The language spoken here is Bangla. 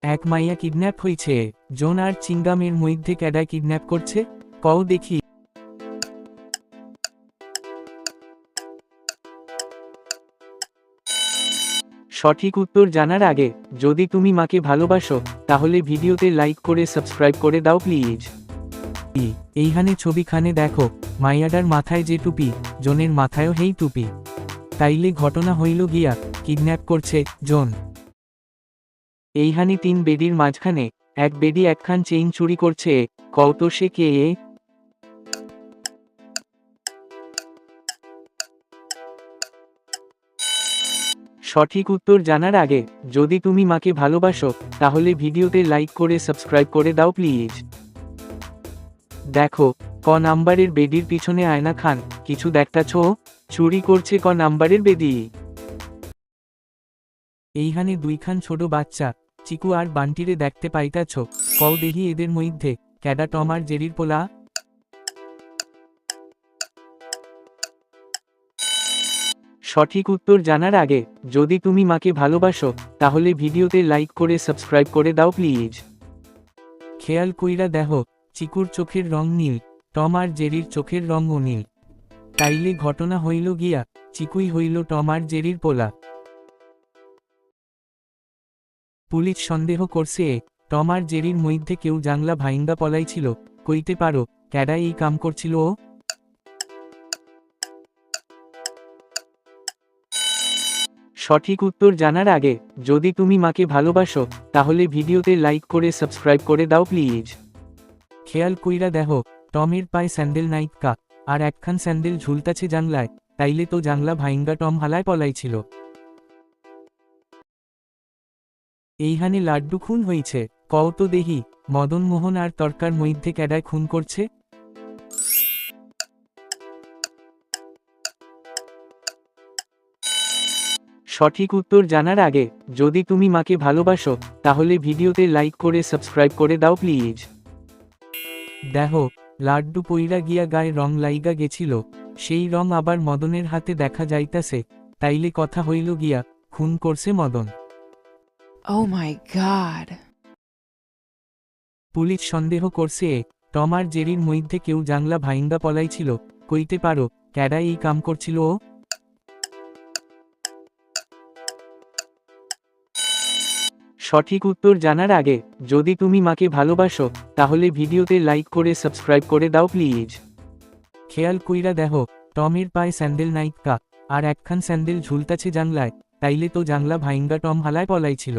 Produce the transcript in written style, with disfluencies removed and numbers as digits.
এক মাইয়া কিডন্যাপ হইছে। জন আর চিংগামের মধ্যে ক্যাডা কিডন্যাপ করছে কও দেখি। সঠিক উত্তর জানার আগে যদি তুমি মাকে ভালোবাসো তাহলে ভিডিওতে লাইক করে সাবস্ক্রাইব করে দাও প্লিজ। এইখানে ছবিখানে দেখো, মাইয়াডার মাথায় যে টুপি, জনের মাথায়ও হেই টুপি। তাইলে ঘটনা হইল গিয়া কিডন্যাপ করছে জন। এইখানে তিন বেডির মাঝখানে এক বেডি একখান চেইন চুরি করছে, কও তো সে কে? সঠিক উত্তর জানার আগে যদি তুমি মাকে ভালোবাসো তাহলে ভিডিওতে লাইক করে সাবস্ক্রাইব করে দাও প্লিজ। দেখো, ক নাম্বারের বেডির পিছনে আয়না খান কিছু দেখতাছ? চুরি করছে ক নাম্বারের বেদি। এইখানে দুইখান ছোট বাচ্চা চিকু আর বান্টিরে দেখতে পাইতাছ, কও দেহি এদের মধ্যে ক্যাডা টম আর জেরির পোলা? সঠিক উত্তর জানার আগে যদি তুমি মাকে ভালোবাসো তাহলে ভিডিওতে লাইক করে সাবস্ক্রাইব করে দাও প্লিজ। খেয়াল কইরা দেখো, চিকুর চোখের রং নীল, টম আর জেরির চোখের রঙও নীল। তাইলে ঘটনা হইল গিয়া চিকুই হইল টম আর জেরির পোলা। পুলিশ সন্দেহ করছে টম আর জেরির মধ্যে কেউ জাংলা ভাইঙ্গা পলাইছিল, কইতে পারো ক্যাডা এই কাম করছিল? ও সঠিক উত্তর জানার আগে যদি তুমি মাকে ভালোবাসো তাহলে ভিডিওতে লাইক করে সাবস্ক্রাইব করে দাও প্লিজ। খেয়াল কইরা দেখো, টমের পায়ে স্যান্ডেল নাইকা আর একখান স্যান্ডেল ঝুলতাছে জাংলায়, তাইলে তো জাংলা ভাইঙ্গা টম হালায় পলাইছিল। এইখানে লাড্ডু খুন হইছে, কও তো দেহি মদন মোহন আর তর্কার মধ্যে ক্যাডায় খুন করছে? সঠিক উত্তর জানার আগে যদি তুমি মাকে ভালোবাসো তাহলে ভিডিওতে লাইক করে সাবস্ক্রাইব করে দাও প্লিজ। দেখো, লাড্ডু পইরা গিয়া গায়ে রং লাইগা গেছিল, সেই রং আবার মদনের হাতে দেখা যাইতাছে, তাইলে কথা হইল গিয়া খুন করছে Madan. Oh my god. Police সন্দেহ করছে টম আর জেরির মধ্যে কেউ জাংলা ভাইঙ্গা পলাইছিল, কইতে পারো ক্যাডা এই কাম করছিল? ও সঠিক উত্তর জানার আগে যদি তুমি মাকে ভালোবাসো তাহলে ভিডিওতে লাইক করে সাবস্ক্রাইব করে দাও প্লিজ। খেয়াল কইরা দেখো, টমের পায়ে স্যান্ডেল নাইকা আর একখান স্যান্ডেল ঝুলতাছে জাংলায়, তাইলে তো জাংলা ভাইঙ্গা টম হালায় পলাইছিল।